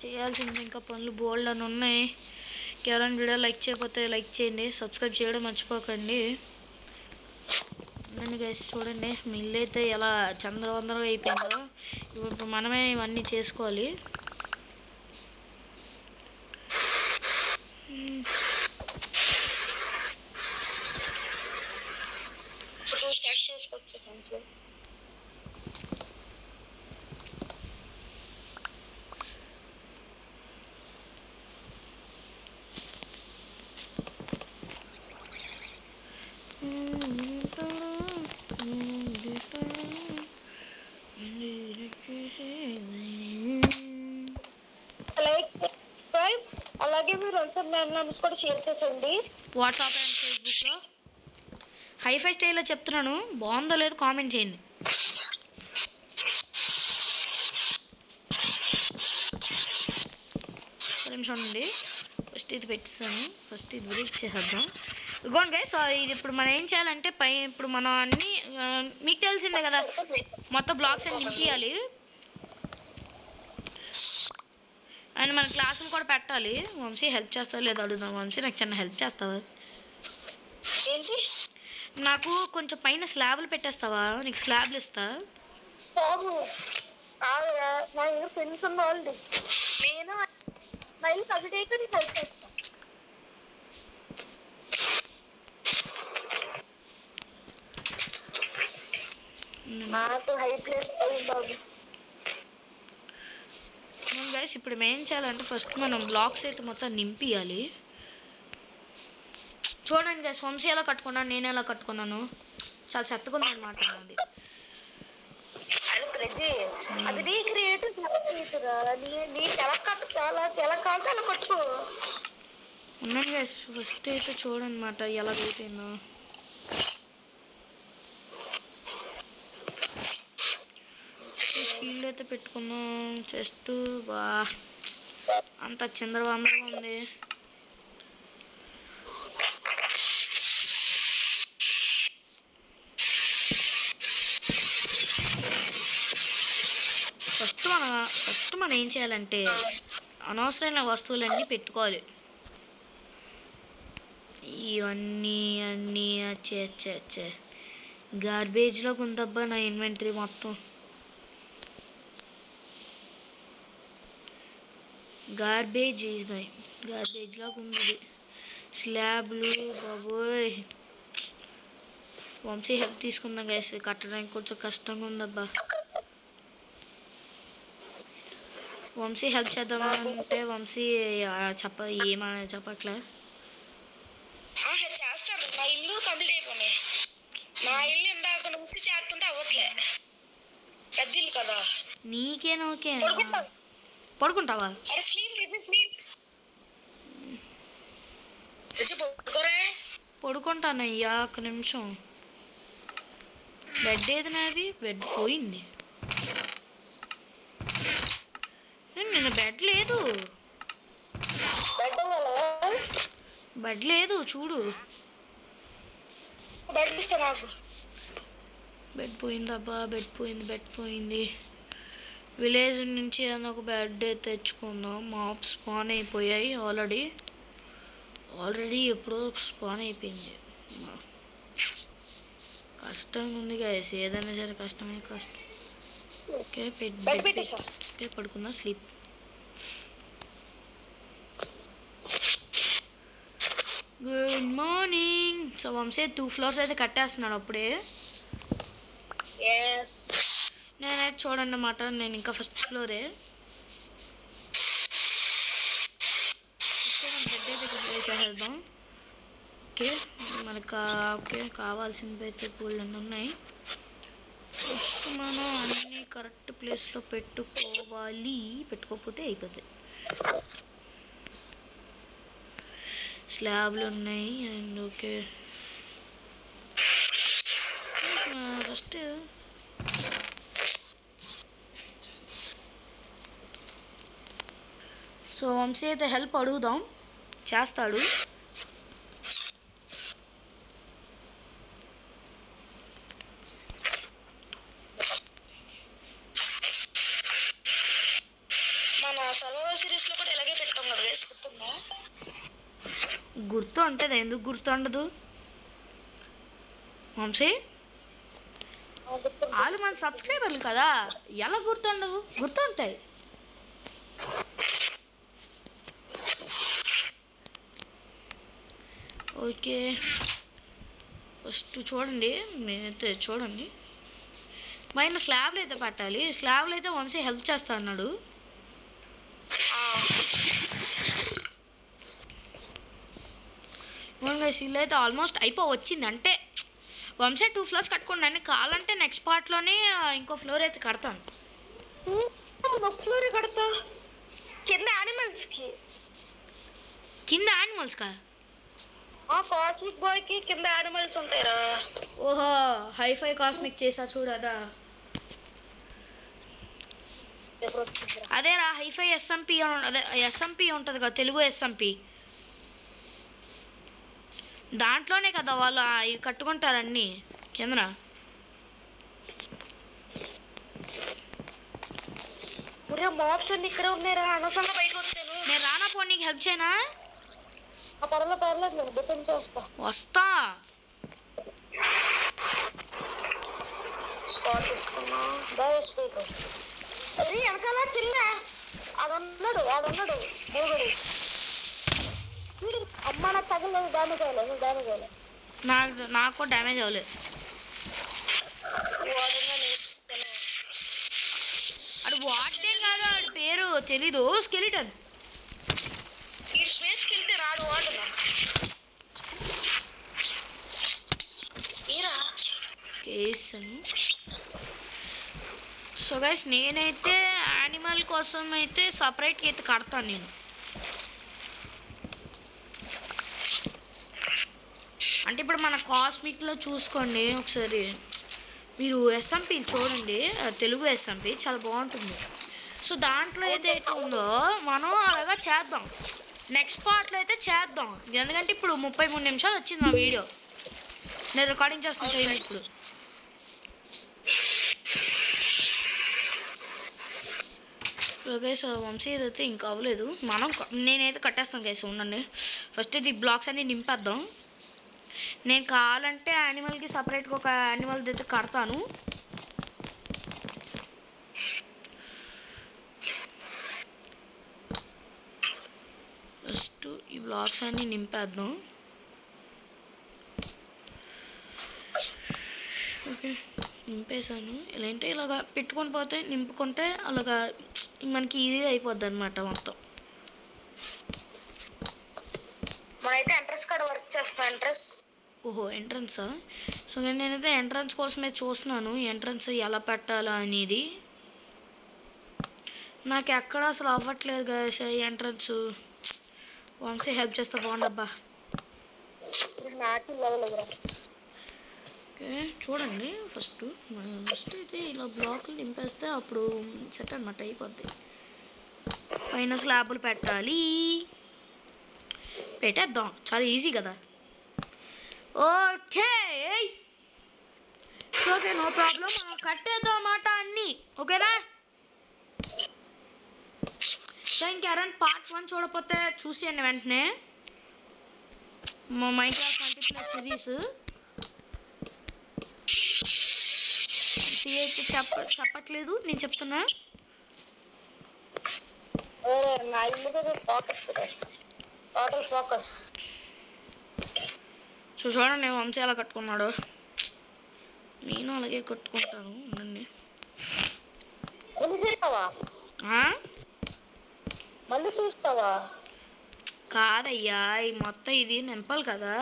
చేయాల్సింది ఇంకా పనులు బోల్డ్ అని ఉన్నాయి. ఎవరైనా వీడియో లైక్ చేయకపోతే లైక్ చేయండి, సబ్స్క్రైబ్ చేయడం మర్చిపోకండి. ఉండండి గైస్, చూడండి మీ ఇల్లు అయితే ఎలా చందరవందరగా అయిపోయిందో. ఇప్పుడు మనమే ఇవన్నీ చేసుకోవాలి. అలాగే మీరు అంతా కూడా షేర్ చేసండి వాట్సాప్ అండ్ ఫేస్బుక్లో. హైఫై స్టైల్లో చెప్తున్నాను, బాగుందో లేదో కామెంట్ చేయండి. ఒక నిమిషం ఉండి ఫస్ట్ ఇది పెట్టేస్తాను. ఫస్ట్ ఇది బ్రేక్ చేసేద్దాం. ఇదిగోండి గైస్, ఇది ఇప్పుడు మనం ఏం చేయాలంటే ఇప్పుడు మనం అన్నీ మీకు తెలిసిందే కదా, మొత్తం బ్లాక్స్ అన్ని నింపియాలి. అండ్ మన క్లాసులు కూడా పెట్టాలి. వంశీ హెల్ప్ చేస్తావా లేదా అడుగుదాం. వంశీ నాకు చిన్న హెల్ప్ చేస్తావా? ఏంటి? నాకు కొంచెం పైన స్లాబ్లు పెట్టేస్తావా? నీకు స్లాబ్లు ఇస్తా. గైస్ ఇప్పుడు మేము ఏం చేయాలంటే ఫస్ట్ మనం బ్లాక్స్ అయితే మొత్తం నింపియాలి. చూడండి గైస్, వంశీ ఎలా కట్టుకున్నాను, నేను ఎలా కట్టుకున్నాను, చాలా చెత్తగా ఉంది అనమాట అది. ఉన్నాను గైస్, ఫస్ట్ అయితే చూడనమాట ఎలా అయిపోయిందో. షీల్డ్ అయితే పెట్టుకున్నాం. చెస్ట్ బా అంత చిందరవందరగా ఉంది. ఫస్ట్ మనం ఏం చేయాలంటే అనవసరమైన వస్తువులన్నీ పెట్టుకోవాలి. ఇవన్నీ అన్నీ వచ్చే గార్బేజ్లోకి ఉందబ్బా నా ఇన్వెంటరీ మొత్తం. గార్బేజ్లాగా ఉంది ఇది. స్లాబ్లు బాబోయ్. వంశీ హెల్ప్ తీసుకుందాం గైస్, కట్టడానికి కొంచెం కష్టంగా ఉందబ్బా. వంశీ హెల్ప్ చేద్దామంటే వంశీ ఏమని చెప్పట్లే. చేస్తాను, నా ఇల్లు కంప్లీట్ అయిపోయి. నా ఇల్లు ఇందాక నుంచి చేస్తుంటే అవ్వట్లే, పెద్ద ఇల్లు కదా. నీకేనా? ఓకే పడుకుంటావా? పడుకుంటానయ్యా, ఒక్క నిమిషం. బెడ్ ఏది నాది? బెడ్ పోయింది. నిన్న బెడ్ లేదు, బెడ్ లేదు చూడు. బెడ్ పోయిందబ్బా, బెడ్ పోయింది. విలేజ్ నుంచి ఏదైనా ఒక బెడ్ తెచ్చుకుందాం. మాప్స్ స్పాన్ అయిపోయాయి ఆల్రెడీ ఎప్పుడో స్పాన్ అయిపోయింది. కష్టంగా ఉంది గైస్, ఏదైనా సరే కష్టమే కష్టం. ఓకే ఓకే పడుకుందాం, sleep. Good morning. So Vamshi 2 floors అయితే కట్టేస్తున్నాడు అప్పుడే. నేనైతే చూడండి అన్నమాట, నేను ఇంకా ఫస్ట్ ఫ్లోరే. బెడ్ అయితే ఇక్కడ వేసేద్దాం. ఓకే మనకు ఓకే కావాల్సినవి అయితే పూలు అన్నీ ఉన్నాయి. ఫస్ట్ మనం అన్నీ కరెక్ట్ ప్లేస్లో పెట్టుకోవాలి, పెట్టుకోకపోతే అయిపోతాయి. స్లాబ్లు ఉన్నాయి and okay first so Vamshi అయితే హెల్ప్ అడుగుదాం, చేస్తాడు. గుర్తు ఉంటుంది, ఎందుకు గుర్తు ఉండదు వంశీ? వాళ్ళు మన సబ్స్క్రైబర్లు కదా, ఎలా గుర్తుండవు? గుర్తుంటాయి. ఓకే ఫస్ట్ చూడండి, నేనైతే చూడండి మైన స్లాబ్లు అయితే పట్టాలి. స్లాబ్లు అయితే వంశీ హెల్ప్ చేస్తా అన్నాడు. ఇల్లు అయితే ఆల్మోస్ట్ వచ్చింది. అంటే వంశీ 2 ఫ్లోర్స్ కట్టుకున్నాను, కావాలంటే నెక్స్ట్ పార్ట్లోనే ఇంకో ఫ్లోర్ అయితే కడతాను. కింద యానిమల్స్ కా? కాస్మిక్ బాయ్ కి కింద యానిమల్స్ ఉంటాయిరా. ఓహో హైఫై కాస్మిక్ చేసా చూడు, అదేరా హైఫై ఎస్ఎంపి. అదే ఎస్ఎంపి ఉంటుంది కదా, తెలుగు ఎస్ఎంపి, దాంట్లోనే కదా వాళ్ళు కట్టుకుంటారు అన్నీ కిందన. మాప్స్ అన్ని ఇక్కడ ఉన్నారా, అనవసరంగా పైకి వచ్చాను. నేను రానా పో, నీకు హెల్ప్ చేయనా? పర్లేదు నేను డిపెండ్ చేస్తా. వస్తా. వెనకాల కింద అదన్నాడు దేవుడు. అమ్మ నాకు తగలేదు, డ్యామేజ్ అవ్వలేదు. నాకు డ్యామేజ్ అవ్వలేదు. అడు వాడే కాదు, ఆడి పేరు తెలీదు, స్కెలిటన్. సో గైస్ నేనైతే యానిమల్ కోసం అయితే సపరేట్గా అయితే కడతాను నేను. అంటే ఇప్పుడు మన కాస్మిక్లో చూసుకోండి ఒకసారి మీరు, ఎస్ఎంపి చూడండి, తెలుగు ఎస్ఎంపి చాలా బాగుంటుంది. సో దాంట్లో అయితే ఉందో మనం అలాగా చేద్దాం, నెక్స్ట్ పార్ట్లో అయితే చేద్దాం. ఎందుకంటే ఇప్పుడు 33 నిమిషాలు వచ్చింది నా వీడియో, నేను రికార్డింగ్ చేస్తున్న టైం ఇప్పుడు. ఓకే సో వంశీ ఇదైతే ఇంకా అవ్వలేదు, నేనైతే కట్టేస్తాను గైస్, ఉండండి. ఫస్ట్ ఇది బ్లాక్స్ అన్ని నింపేద్దాం. నేను కావాలంటే యానిమల్కి సపరేట్గా ఒక యానిమల్ అయితే కడతాను. ఫస్ట్ ఈ బ్లాక్స్ అన్ని నింపేద్దాం. ఓకే నింపేసాను. ఇలా అంటే ఇలాగా పెట్టుకొని పోతే నింపుకుంటే అలాగా మనకి ఈజీగా అయిపోద్ది అనమాట మొత్తం. మనైతే ఎంట్రన్స్ కాడ వర్క్ చేస్తాం. ఓహో ఎంట్రన్సా? సో నేనైతే ఎంట్రన్స్ కోసమే చూస్తున్నాను, ఎంట్రన్స్ ఎలా పెట్టాలా అనేది. నాకు ఎక్కడ అసలు అవ్వట్లేదు గైస్ ఎంట్రన్స్. వంశీ హెల్ప్ చేస్తే బాగుండబ్బా. ఓకే చూడండి ఫస్ట్ అయితే ఇలా బ్లాక్లు నింపేస్తే అప్పుడు సెట్ అనమాట, అయిపోద్ది. పైన స్లాబులు పెట్టాలి, పెట్టేద్దాం, చాలా ఈజీ కదా. ఓకే ఓకే నో ప్రాబ్లం, మనం కట్టేద్దాం అన్నమాట అన్నీ, ఓకేనా? సో ఇంకెవరైనా పార్ట్ 1 చూడకపోతే చూసేయండి వెంటనే, మా మైన్క్రాఫ్ట్ మల్టీప్లేయర్ సిరీస్. వంశీ అయితే చెప్పట్లేదు, నేను చెప్తున్నా. నా ఇల్లు మీద టోటల్ ఫోకస్. సో చూడండి వంశీ ఎలా కట్టుకున్నాడు, నేను అలాగే కట్టుకుంటాను. ఉండండి. మళ్ళీ చూస్తావా? కాదయ్యా, ఈ మొత్తం ఇది నింపాలి కదా.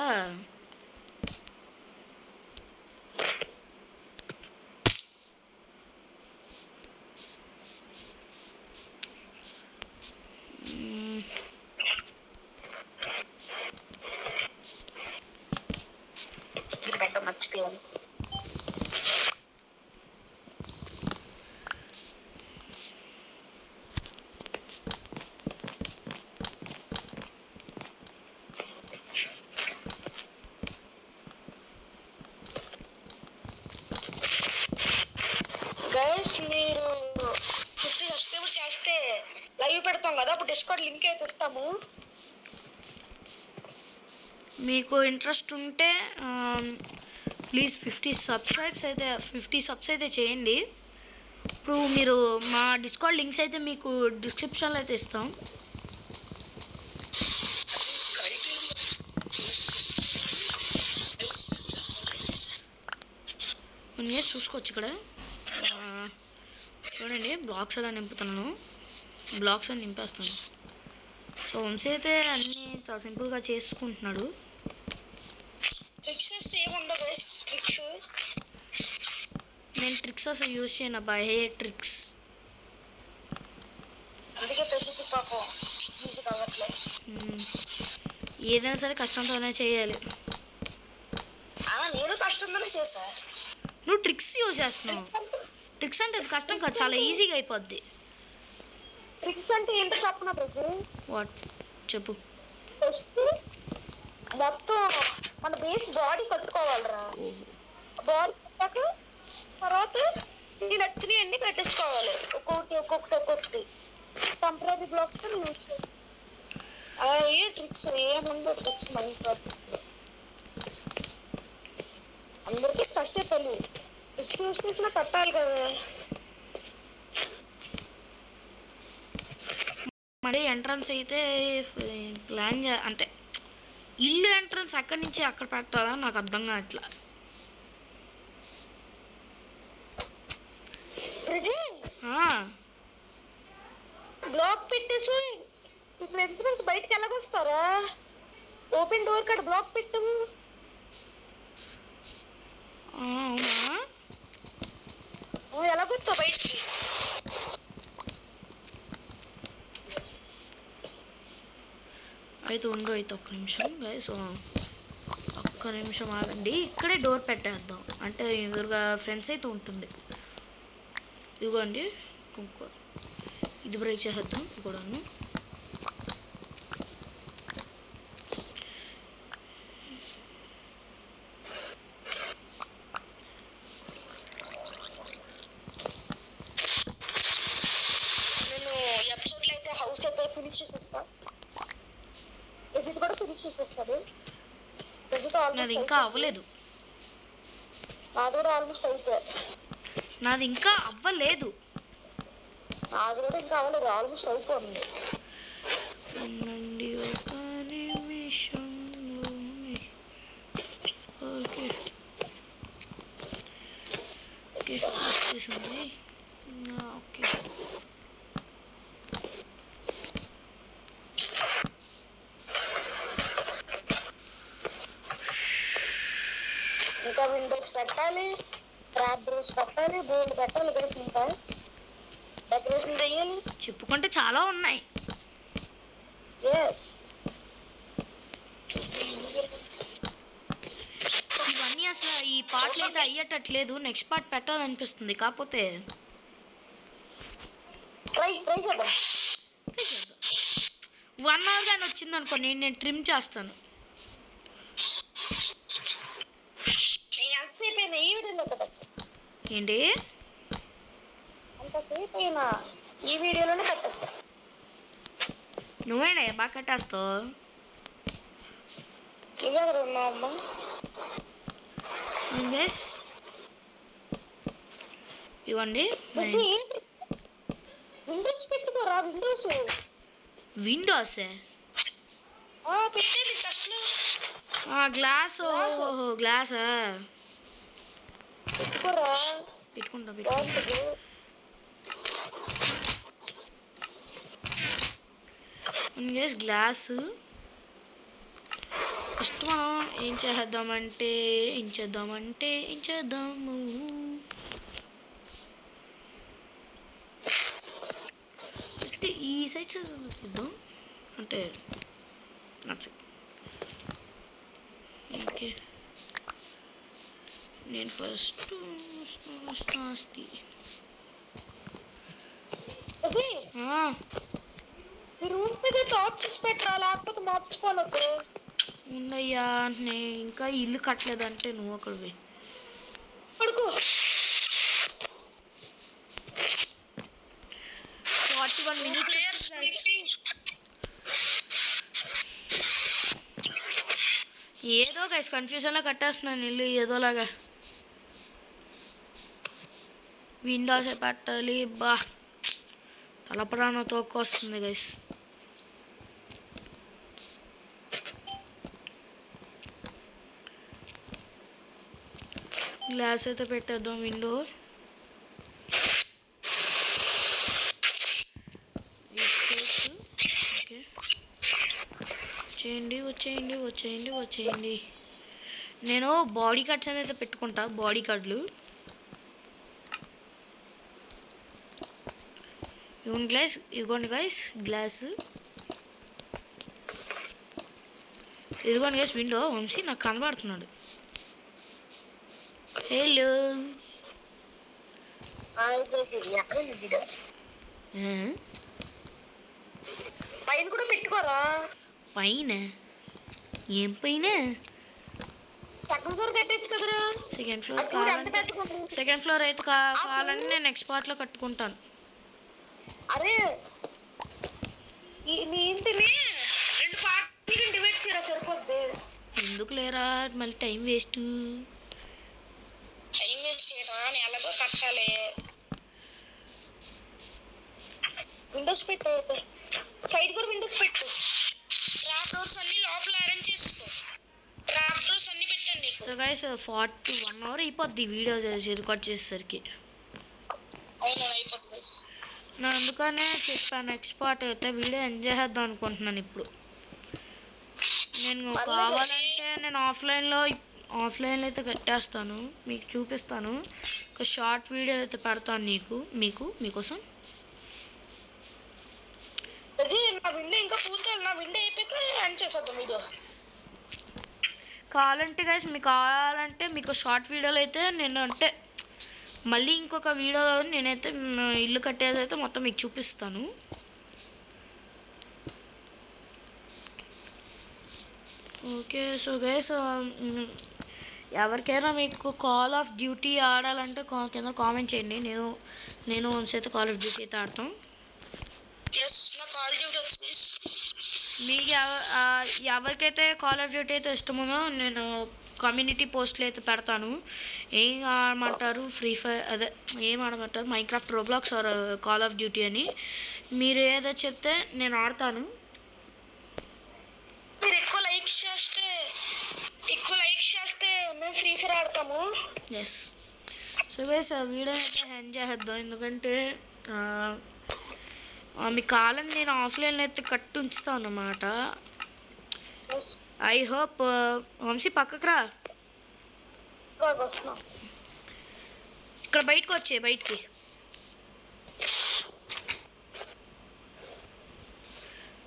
మర్చిపోయాను. గైస్ మీరు 50 సబ్స్క్రైబర్స్ చేస్తే లైవ్ పెడతాం కదా, అప్పుడు డిస్కౌంట్ లింక్ అయితే ఇస్తాము. మీకు ఇంట్రెస్ట్ ఉంటే ప్లీజ్ 50 సబ్స్ అయితే చేయండి. ఇప్పుడు మీరు మా డిస్కౌంట్ లింక్స్ అయితే మీకు డిస్క్రిప్షన్లో అయితే ఇస్తాం. చూసుకోవచ్చు ఇక్కడ. చూడండి బ్లాక్స్ ఎలా నింపుతున్నాను, బ్లాక్స్ అని నింపేస్తాను. సో వంశీ అయితే అన్నీ చాలా సింపుల్గా చేసుకుంటున్నాడు. నేను ట్రిక్స్ అసలు యూజ్ చేయను అబ్బా, హే ట్రిక్స్. ఏదైనా సరే కష్టంతోనే చేయాలి. నేను కష్టంతోనే చేసా. నువ్వు ట్రిక్స్ యూజ్ చేస్తున్నావు. ట్రిక్స్ అంటే అది కష్టం కాదు, చాలా ఈజీగా అయిపోద్ది. ట్రిక్స్ అంటే ఏంటో చెప్పనా బ్రజు? వాట్ చెప్పు. మొత్తం మన బేస్ బాడీ కట్టుకోవాలరా. బాడీ కట్టాక తర్వాత నీ నచ్చినవి అన్ని కట్టించుకోవాలి, ఒక్కొక్కటి టెంపరీ బ్లాక్స్ యూజ్ చేసి. ఏ ట్రిక్స్ ఏముందో ట్రిక్స్ మైండ్ అందరికీ ఫస్టే తెలియదు. ట్రిక్స్ యూజ్ చేసినా కట్టాలి కదా. మరి ఎంట్రన్స్ అయితే ప్లాన్ అంటే ఇల్లు ఎంట్రన్స్ అక్కడి నుంచి అక్కడ పెట్టాలా నాకు అర్థం కావట్లా. బ్లాక్ పెట్టేసి ఫ్రెండ్స్ నుంచి బయటకు ఎలాగొస్తారా? ఓపెన్ డోర్ కాడ బ్లాక్ పెట్టు. అవునా, ఎలాగొస్తావు బయటికి? అయితే ఉండు, అయితే ఒక్క నిమిషం గైస్, ఒక్క నిమిషం ఆగండి. ఇక్కడే డోర్ పెట్టేద్దాం, అంటే ఎదురుగా ఫ్రెండ్స్ అయితే ఉంటుంది. ఇదిగోండి ఇంకో ఇది బ్రేక్ చేసేద్దాం కూడాను. నేను ఎపిసోడ్లో అయితే హౌస్ అయితే ఫినిష్ చేసేస్తాను. ఇది కూడా ఫినిష్ చేసేస్తాడు. నాది ఇంకా అవ్వలేదు. నాది కూడా ఆల్మోస్ట్ అయిపోయా. నాది ఇంకా అవ్వలేదు. నాది కూడా ఇంకా అవ్వలేదు, ఆల్మోస్ట్ అయిపోయింది. ఉండండి ఒక నిమిషం. ఓకే ఓకే వచ్చేసింది. ఓకే ఇంకా విండోస్ పెట్టాలి, ట్రాప్ డోర్స్ పెట్టాలి, బోర్డు పెట్టాలి. ఇంకా డెకరేషన్ చెయ్యాలి. చెప్పుకుంటే చాలా ఉన్నాయి. ఇవన్నీ అసలు ఈ పార్ట్లు అయితే అయ్యేటట్లేదు. నెక్స్ట్ పార్ట్ పెట్టాలనిపిస్తుంది, కాకపోతే 1 hour కానీ వచ్చింది అనుకో, నేను ట్రిమ్ చేస్తాను. ఏంటి అంతసేపు అయినా ఈ వీడియోలోనే పెట్టేస్తా. నువ్వేనా బాగా కట్టేస్తావు? ఇవ్వరు అమ్మ. ఇవ్వండి బుజ్జి విండోస్ పెట్టుకోరా విండోస్ విండోసే పెట్టేది చెస్ట్ లో గ్లాస్ గ్లాసా పెట్టుకోరా పెట్టుకుంటా బాగుంటుంది గ్లాస్ ఫస్ట్ మనం ఏం చేద్దాము ఫస్ట్ ఈ సైడ్ చూద్దాం అంటే నచ్చ ఓకే నేను ఫస్ట్ ఈ రూమ్ మీద టార్చెస్ పెట్టరా లేకపోతే మార్చుకోలేదు ఉండయ్యా నేను ఇంకా ఇల్లు కట్టలేదంటే నువ్వు ఒకడివి పడుకో 41 minutes ఏదో గైస్ కన్ఫ్యూజన్లో కట్టేస్తున్నాను ఇల్లు ఏదోలాగా విండోస్ పెట్టాలి బా తలపరాన తోక్కొస్తుంది గైస్ గ్లాస్ అయితే పెట్టేద్దాం విండో ఓకే వచ్చేయండి నేను బాడీ కార్డ్స్ అనేది పెట్టుకుంటా బాడీ కార్డులు ఇదిగోండి గైస్ గ్లాస్ ఇదిగోండి గైస్ విండో వంశీ నాకు కనబడుతున్నాడు హలో పైన కూడా పెట్టుకోరా పైన ఏం పైన సెకండ్ ఫ్లోర్ కట్టచ్చు కదరా సెకండ్ ఫ్లోర్ అయితే కావాలంటే నేను నెక్స్ట్ పార్ట్లో కట్టుకుంటాను అరే నీ ఇంటిని 2 పార్ట్లుగా డివైడ్ చేయరా సరిపోద్ది ఎందుకు లేరా మళ్ళీ టైం వేస్ట్ చేయరా ఎలాగో కట్టాలి విండోస్ పెట్టు సైడ్ కూడా విండోస్ పెట్టు ట్రాప్ డోర్స్ అన్ని లోపల అరేంజ్ చేసుకో ట్రాప్ డోర్స్ అన్ని పెట్టండి నీకు సో గైస్ 41 అవర్ అయిపోద్ది వీడియో రికార్డ్ చేసేసరికి అవునా అయిపోతుంది నా అందుకనే చెప్పాను నెక్స్ట్ పార్ట్ అయితే వీడియో ఎంజాయ్ చేద్దాం అనుకుంటున్నాను ఇప్పుడు నేను కావాలంటే నేను ఆఫ్లైన్లో అయితే కట్టేస్తాను మీకు చూపిస్తాను ఒక షార్ట్ వీడియో అయితే పెడతాను మీకోసం నా విండో ఇంకా పూర్తి నా విండో అయిపోతే ఆన్ చేసేద్దాం వీడియో కావాలంటే మీకు షార్ట్ వీడియోలో అయితే నేను అంటే మళ్ళీ ఇంకొక వీడియోలో నేనైతే ఇల్లు కట్టేది అయితే మొత్తం మీకు చూపిస్తాను ఓకే సో గైస్ ఎవరికైనా మీకు కాల్ ఆఫ్ డ్యూటీ ఆడాలంటే కింద కామెంట్ చేయండి నేను అయితే కాల్ ఆఫ్ డ్యూటీ అయితే ఆడతాం మీకు ఎవరికైతే కాల్ ఆఫ్ డ్యూటీ అయితే ఇష్టమో నేను కమ్యూనిటీ పోస్ట్లు అయితే పెడతాను ఏం ఆడమంటారు ఫ్రీ ఫైర్ అదే ఏం ఆడమంటారు Minecraft Roblox or call of duty అని మీరు ఏదో చెప్తే నేను ఆడతాను మీరు ఎక్కువ లైక్ చేస్తే మేము ఫ్రీ ఫైర్ ఆడతాము ఎస్ సో గైస్ వీడియో అయితే ఎంజాయ్ చేద్దాం ఎందుకంటే మీకు కావాలని నేను ఆఫ్లైన్లో అయితే కట్టి ఉంచుతాను అన్నమాట ఐ హోప్ వంశీ పక్కకు రా ఇక్కడ బయటికి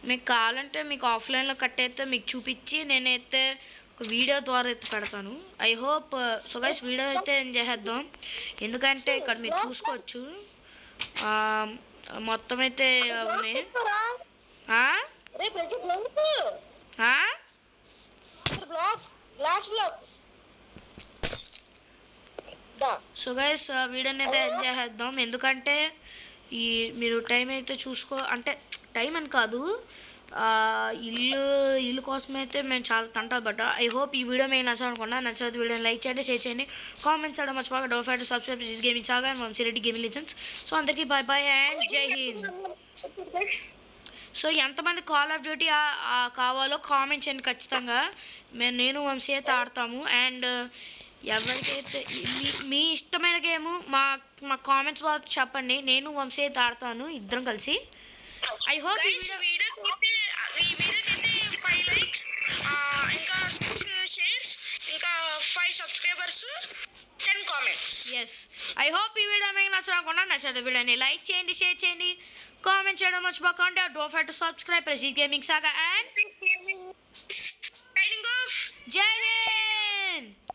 మీకు కావాలంటే మీకు ఆఫ్లైన్లో కట్టయితే మీకు చూపించి నేనైతే ఒక వీడియో ద్వారా అయితే పెడతాను I hope so guys video అయితే ఎంజాయ్ చేద్దాం ఎందుకంటే ఇక్కడ మీరు చూసుకోవచ్చు మొత్తం అయితే ఉన్నాయి సో గైస్ వీడియోని అయితే ఎంజాయ్ చేద్దాం ఎందుకంటే మీరు టైం అయితే అంటే టైం అని కాదు ఇల్లు కోసం అయితే మేము చాలా తంటాలు పడ్డా. ఐ హోప్ ఈ వీడియో మీకు నచ్చాలనుకున్నా. నచ్చితే వీడియోని లైక్ చేయండి, షేర్ చేయండి, కామెంట్స్ చేయడం మర్చిపోక. Don't forget to subscribe gaming saga and Vamsi Reddy gaming legends. So అందరికీ బాయ్ బాయ్ అండ్ జై హింద్. సో ఎంతమంది కాల్ ఆఫ్ డ్యూటీ కావాలో కామెంట్ చేయండి ఖచ్చితంగా. నేను వంశీ అయితే ఆడతాము. అండ్ ఎవరికైతే మీ ఇష్టమైన గేము మా కామెంట్స్ బాక్స్ చెప్పండి. నేను వంశీ అయితే ఆడతాను, ఇద్దరం కలిసి. ఐ హోప్ ఈ వీడియోకి 5 లైక్స్, ఇంకా 6 షేర్స్, ఇంకా 5 subscribers, 10 comments. Yes, I hope ఈ వీడియో మీకు నచ్చాలనుకున్నా. నచ్చితే వీడియోని లైక్ చేయండి, షేర్ చేయండి, కామెంట్ చేయడం మర్చిపోకండి. Don't forget to subscribe Prajeeth gaming saga and Signing off. జై హింద్.